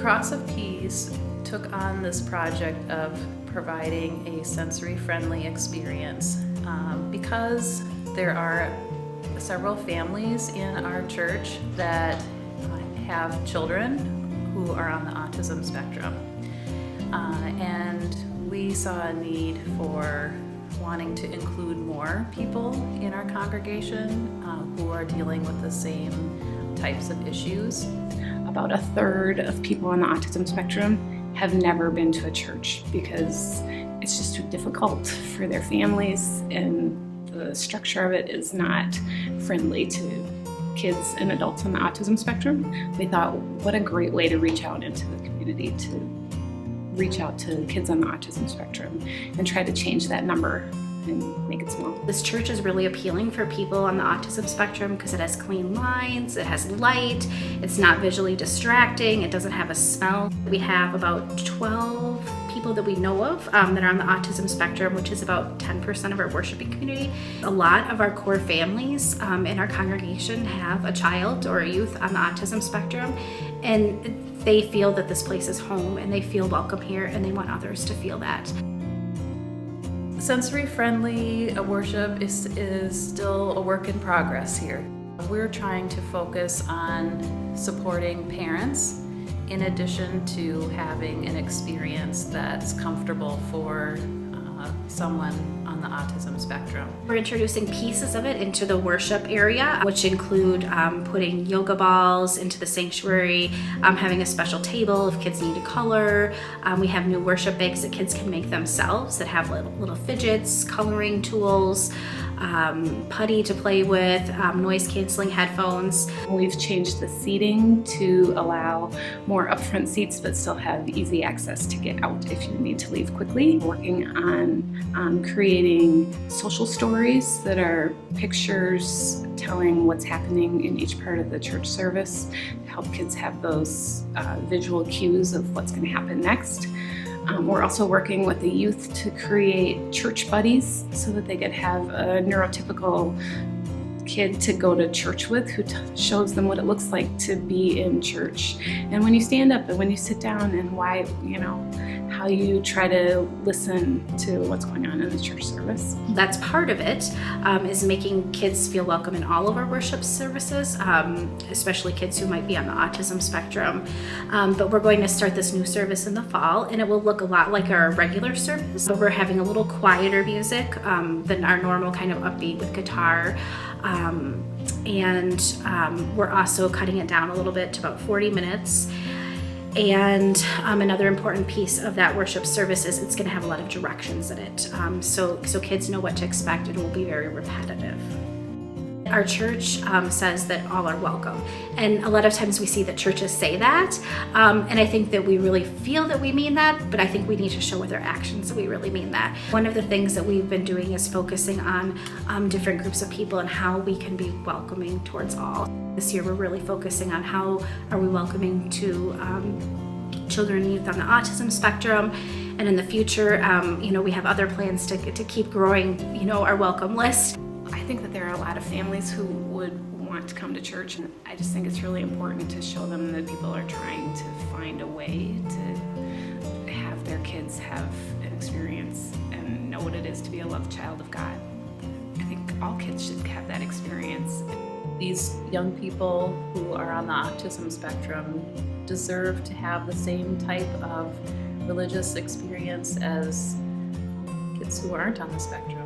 Cross of Peace took on this project of providing a sensory-friendly experience because there are several families in our church that have children who are on the autism spectrum. And we saw a need for wanting to include more people in our congregation who are dealing with the same types of issues. About a third of people on the autism spectrum have never been to a church because it's just too difficult for their families, and the structure of it is not friendly to kids and adults on the autism spectrum. We thought, what a great way to reach out into the community, to reach out to kids on the autism spectrum and try to change that number and make it small. This church is really appealing for people on the autism spectrum because it has clean lines, it has light, it's not visually distracting, it doesn't have a smell. We have about 12 people that we know of that are on the autism spectrum, which is about 10% of our worshiping community. A lot of our core families in our congregation have a child or a youth on the autism spectrum, and they feel that this place is home and they feel welcome here, and they want others to feel that. Sensory-friendly worship is still a work in progress here. We're trying to focus on supporting parents in addition to having an experience that's comfortable for someone on the autism spectrum. We're introducing pieces of it into the worship area, which include putting yoga balls into the sanctuary, having a special table if kids need to color. We have new worship bags that kids can make themselves that have little fidgets, coloring tools, putty to play with, noise canceling headphones. We've changed the seating to allow more upfront seats but still have easy access to get out if you need to leave quickly. Working on creating social stories that are pictures telling what's happening in each part of the church service to help kids have those visual cues of what's going to happen next. We're also working with the youth to create church buddies so that they could have a neurotypical kid to go to church with who shows them what it looks like to be in church. And when you stand up and when you sit down, and why, how you try to listen to what's going on in the church service. That's part of it, is making kids feel welcome in all of our worship services, especially kids who might be on the autism spectrum. But we're going to start this new service in the fall, and it will look a lot like our regular service, but we're having a little quieter music than our normal kind of upbeat with guitar. And we're also cutting it down a little bit to about 40 minutes. And another important piece of that worship service is it's going to have a lot of directions in it, so kids know what to expect. It will be very repetitive. Our church says that all are welcome, and a lot of times we see that churches say that, and I think that we really feel that we mean that, but I think we need to show with our actions that we really mean that. One of the things that we've been doing is focusing on different groups of people and how we can be welcoming towards all. This year we're really focusing on how are we welcoming to children and youth on the autism spectrum, and in the future, we have other plans to keep growing, our welcome list. I think that there are a lot of families who would want to come to church, and I just think it's really important to show them that people are trying to find a way to have their kids have an experience and know what it is to be a loved child of God. I think all kids should have that experience. These young people who are on the autism spectrum deserve to have the same type of religious experience as kids who aren't on the spectrum.